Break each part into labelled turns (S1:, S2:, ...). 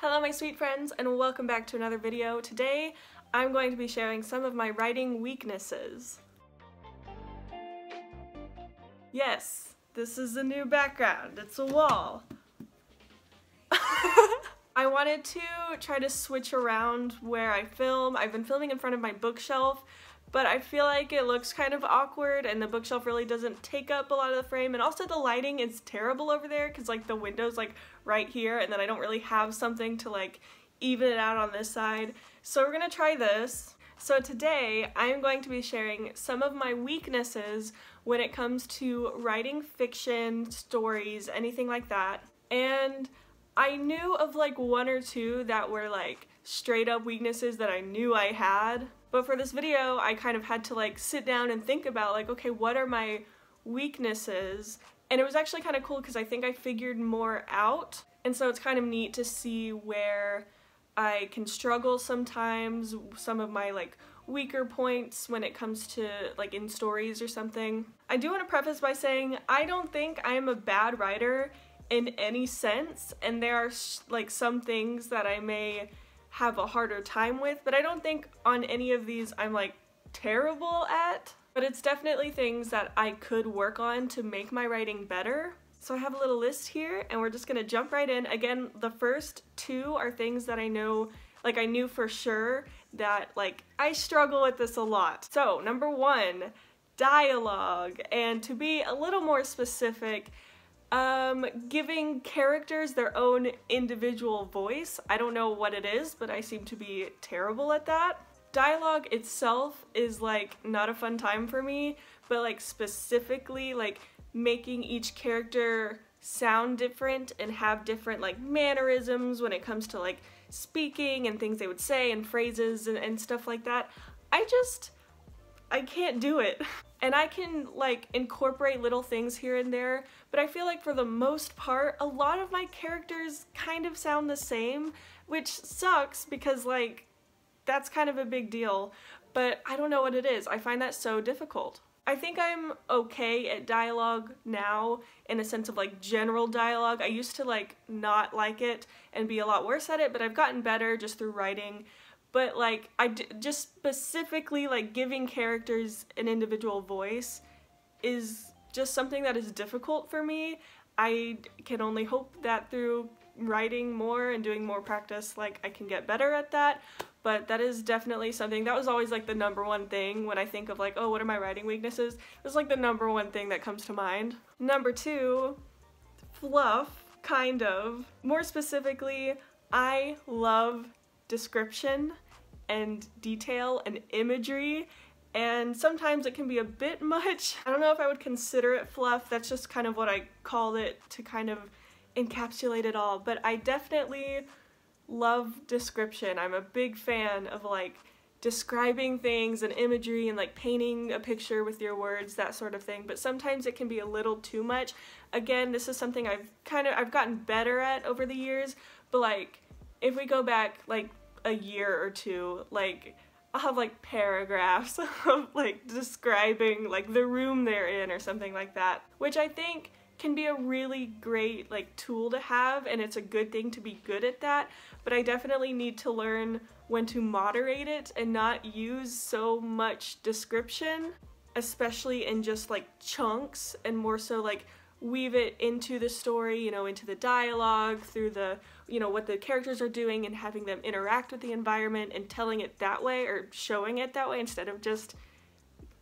S1: Hello my sweet friends and welcome back to another video. Today I'm going to be sharing some of my writing weaknesses. Yes, this is a new background. It's a wall. I wanted to try to switch around where I film. I've been filming in front of my bookshelf, but I feel like it looks kind of awkward and the bookshelf really doesn't take up a lot of the frame, and also the lighting is terrible over there because like the window's like right here and then I don't really have something to like even it out on this side. So we're gonna try this. So today I'm going to be sharing some of my weaknesses when it comes to writing fiction, stories, anything like that. And I knew of like one or two that were like straight up weaknesses that I knew I had. But for this video, I kind of had to like sit down and think about like, okay, what are my weaknesses? And it was actually kind of cool because I think I figured more out. And so it's kind of neat to see where I can struggle sometimes, some of my like weaker points when it comes to like in stories or something. I do want to preface by saying I don't think I am a bad writer in any sense, and there are like some things that I may have a harder time with, but I don't think on any of these I'm like terrible at. But it's definitely things that I could work on to make my writing better. So I have a little list here and we're just gonna jump right in. Again, the first two are things that I know, like I knew for sure that like I struggle with this a lot. So number one, dialogue. And to be a little more specific, giving characters their own individual voice. I don't know what it is, but I seem to be terrible at that. Dialogue itself is like not a fun time for me, but like specifically like making each character sound different and have different like mannerisms when it comes to like speaking and things they would say and phrases and stuff like that. I can't do it. And I can like incorporate little things here and there, but I feel like for the most part, a lot of my characters kind of sound the same, which sucks because like that's kind of a big deal, but I don't know what it is. I find that so difficult. I think I'm okay at dialogue now in a sense of like general dialogue. I used to like not like it and be a lot worse at it, but I've gotten better just through writing. But like just specifically like giving characters an individual voice is just something that is difficult for me. I can only hope that through writing more and doing more practice like I can get better at that. But that is definitely something that was always like the number one thing when I think of like, oh, what are my writing weaknesses? It's like the number one thing that comes to mind. Number two, fluff, kind of. More specifically, I love description and detail and imagery, and sometimes it can be a bit much. I don't know if I would consider it fluff, that's just kind of what I called it to kind of encapsulate it all, but I definitely love description. I'm a big fan of like describing things and imagery and like painting a picture with your words, that sort of thing, but sometimes it can be a little too much. Again, this is something I've gotten better at over the years, but like if we go back like a year or two, like I'll have like paragraphs of like describing like the room they're in or something like that, which I think can be a really great like tool to have, and it's a good thing to be good at that, but I definitely need to learn when to moderate it and not use so much description, especially in just like chunks, and more so like weave it into the story, you know, into the dialogue, through the, you know, what the characters are doing and having them interact with the environment and telling it that way or showing it that way instead of just,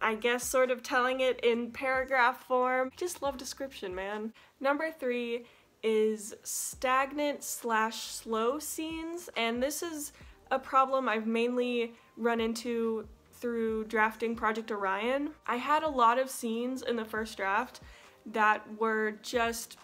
S1: I guess, sort of telling it in paragraph form. I just love description, man. Number three is stagnant / slow scenes, and this is a problem I've mainly run into through drafting Project Orion. I had a lot of scenes in the first draft that were just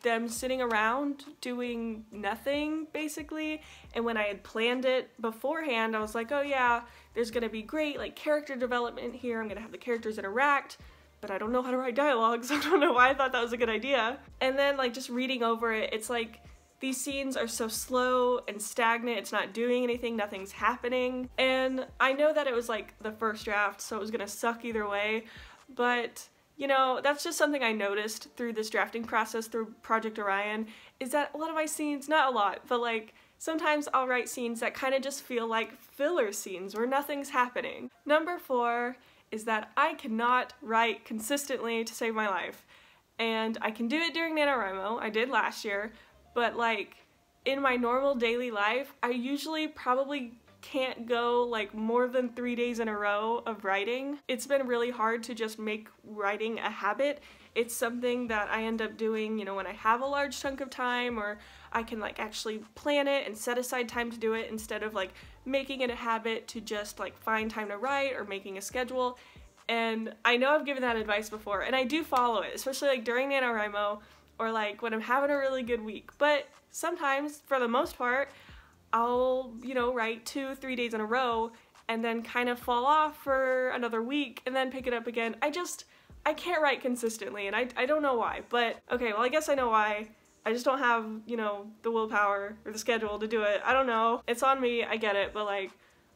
S1: them sitting around doing nothing basically, and when I had planned it beforehand I was like, oh yeah, there's gonna be great like character development here, I'm gonna have the characters interact, but I don't know how to write dialogue, so I don't know why I thought that was a good idea. And then like just reading over it, it's like these scenes are so slow and stagnant, it's not doing anything, nothing's happening, and I know that it was like the first draft so it was gonna suck either way, but you know, that's just something I noticed through this drafting process through Project Orion, is that a lot of my scenes, not a lot, but like Sometimes I'll write scenes that kind of just feel like filler scenes where nothing's happening. Number 4 is that I cannot write consistently to save my life. And I can do it during NaNoWriMo, I did last year, but like in my normal daily life, I usually probably can't go like more than 3 days in a row of writing. It's been really hard to just make writing a habit. It's something that I end up doing, you know, when I have a large chunk of time, or I can like actually plan it and set aside time to do it instead of like making it a habit to just like find time to write or making a schedule. And I know I've given that advice before, and I do follow it, especially like during NaNoWriMo or like when I'm having a really good week. But sometimes, for the most part, I'll, you know, write 2-3 days in a row and then kind of fall off for another week and then pick it up again. I can't write consistently, and I don't know why, but okay, well I guess I know why. I just don't have, you know, the willpower or the schedule to do it. I don't know. It's on me, I get it, but like,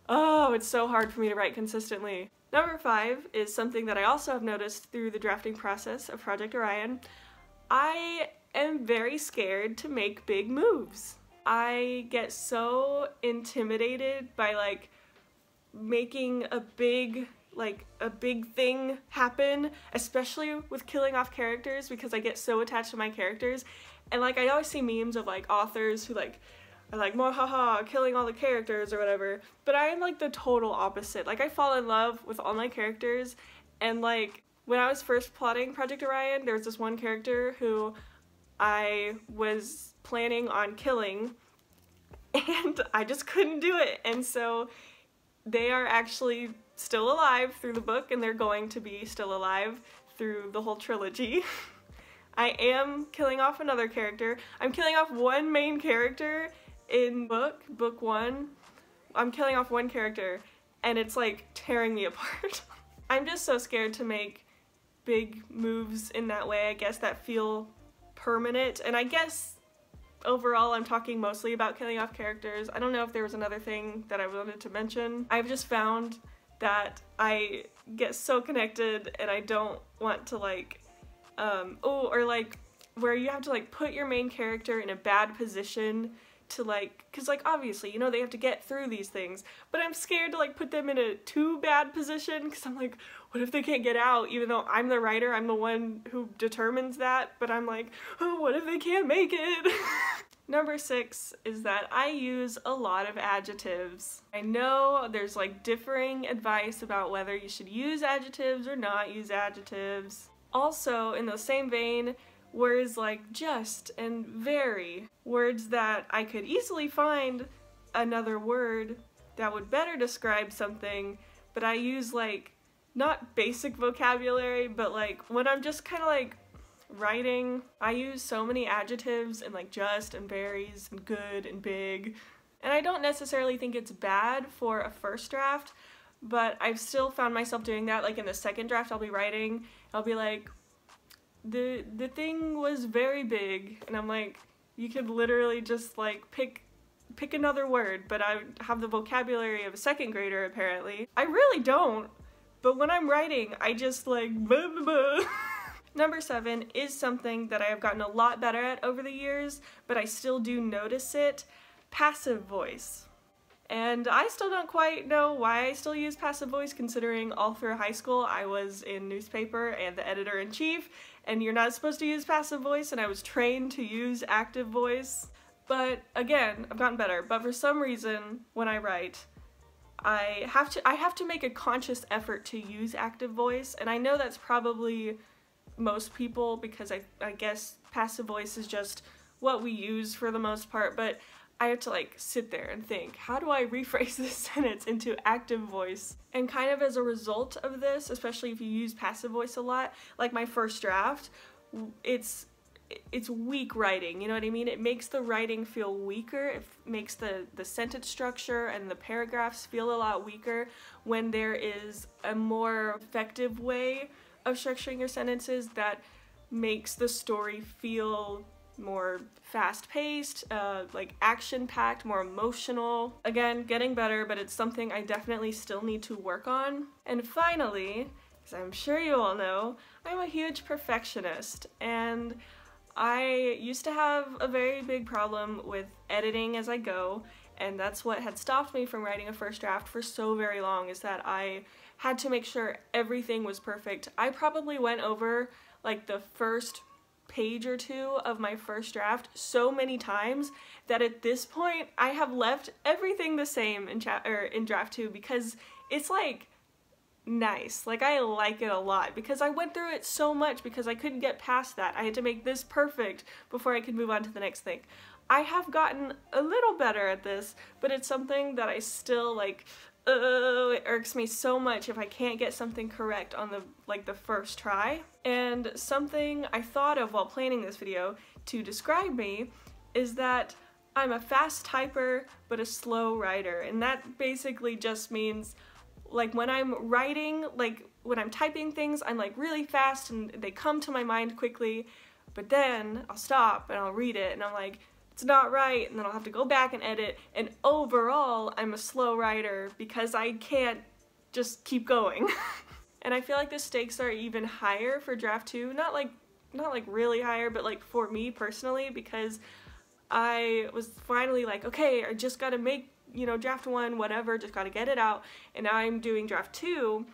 S1: oh, it's so hard for me to write consistently. Number 5 is something that I also have noticed through the drafting process of Project Orion. I am very scared to make big moves. I get so intimidated by like making a big thing happen, especially with killing off characters, because I get so attached to my characters. And like I always see memes of like authors who like are like, "Mwahaha, killing all the characters" or whatever, but I am like the total opposite. Like I fall in love with all my characters, and like when I was first plotting Project Orion, there was this one character who I was planning on killing, and I just couldn't do it, and so they are actually still alive through the book, and they're going to be still alive through the whole trilogy. I am killing off another character. I'm killing off one main character in book 1. I'm killing off one character, and it's like tearing me apart. I'm just so scared to make big moves in that way, I guess, that feel permanent. And I guess overall I'm talking mostly about killing off characters. I don't know if there was another thing that I wanted to mention. I've just found that I get so connected, and I don't want to like, or like where you have to like put your main character in a bad position to like, cause like obviously, you know, they have to get through these things, but I'm scared to like put them in a too bad position, cause I'm like, what if they can't get out? Even though I'm the writer, I'm the one who determines that, but I'm like, oh, what if they can't make it? Number 6 is that I use a lot of adjectives. I know there's like differing advice about whether you should use adjectives or not use adjectives. Also, in the same vein, words like just and very, words that I could easily find another word that would better describe something, but I use like not basic vocabulary, but like when I'm just kind of like writing, I use so many adjectives and like just and varies and good and big, and I don't necessarily think it's bad for a first draft, but I've still found myself doing that. Like in the second draft I'll be writing, I'll be like, the thing was very big, and I'm like, you could literally just like pick another word, but I have the vocabulary of a second grader apparently. I really don't, but when I'm writing I just like blah, blah, blah. Number 7 is something that I have gotten a lot better at over the years, but I still do notice it: passive voice. And I still don't quite know why I still use passive voice, considering all through high school I was in newspaper and the editor-in-chief, and you're not supposed to use passive voice, and I was trained to use active voice. But again, I've gotten better, but for some reason when I write, I have to make a conscious effort to use active voice, and I know that's probably most people, because I guess passive voice is just what we use for the most part, but I have to like sit there and think, how do I rephrase this sentence into active voice? And kind of as a result of this, especially if you use passive voice a lot, like my first draft, it's weak writing, you know what I mean? It makes the writing feel weaker. It makes the sentence structure and the paragraphs feel a lot weaker when there is a more effective way of structuring your sentences that makes the story feel more fast-paced, like action-packed, more emotional. Again, getting better, but it's something I definitely still need to work on. And finally, as I'm sure you all know, I'm a huge perfectionist, and I used to have a very big problem with editing as I go, and that's what had stopped me from writing a first draft for so very long, is that I had to make sure everything was perfect. I probably went over like the first page or two of my first draft so many times that at this point I have left everything the same in draft 2 because it's like nice. Like, I like it a lot because I went through it so much because I couldn't get past that. I had to make this perfect before I could move on to the next thing. I have gotten a little better at this, but it's something that I still like, it irks me so much if I can't get something correct on the first try. And something I thought of while planning this video to describe me is that I'm a fast typer but a slow writer, and that basically just means like when I'm writing, like when I'm typing things, I'm like really fast and they come to my mind quickly, but then I'll stop and I'll read it and I'm like, it's not right, and then I'll have to go back and edit, and overall I'm a slow writer because I can't just keep going. And I feel like the stakes are even higher for draft 2, not like really higher, but like for me personally, because I was finally like, okay, I just gotta make, you know, draft 1, whatever, just gotta get it out, and now I'm doing draft 2,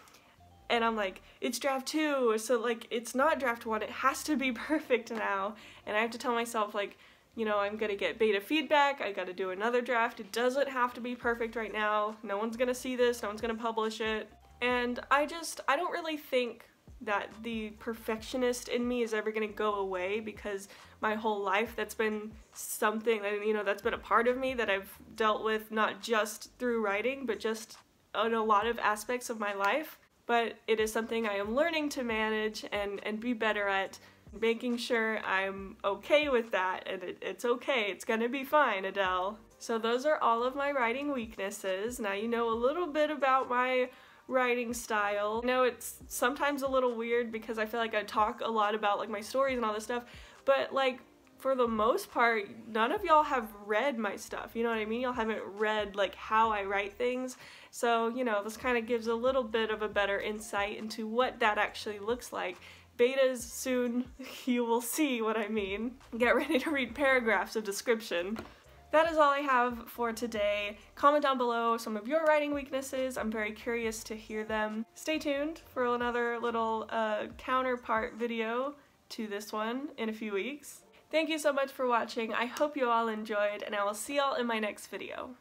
S1: and I'm like, it's draft 2, so like, it's not draft 1, it has to be perfect now, and I have to tell myself, like, you know, I'm gonna get beta feedback, I gotta do another draft, it doesn't have to be perfect right now, no one's gonna see this, no one's gonna publish it, and I don't really think that the perfectionist in me is ever gonna go away, because my whole life that's been something that, you know, that's been a part of me that I've dealt with not just through writing, but just in a lot of aspects of my life. But it is something I am learning to manage and be better at, making sure I'm okay with that, and it's okay, it's gonna be fine, Adele. So those are all of my writing weaknesses. Now you know a little bit about my writing style. I know it's sometimes a little weird because I feel like I talk a lot about like my stories and all this stuff, but like for the most part, none of y'all have read my stuff, you know what I mean? Y'all haven't read like how I write things, so you know, this kind of gives a little bit of a better insight into what that actually looks like. Betas soon, you will see what I mean. Get ready to read paragraphs of description. That is all I have for today. Comment down below some of your writing weaknesses. I'm very curious to hear them. Stay tuned for another little counterpart video to this one in a few weeks. Thank you so much for watching. I hope you all enjoyed, and I will see y'all in my next video.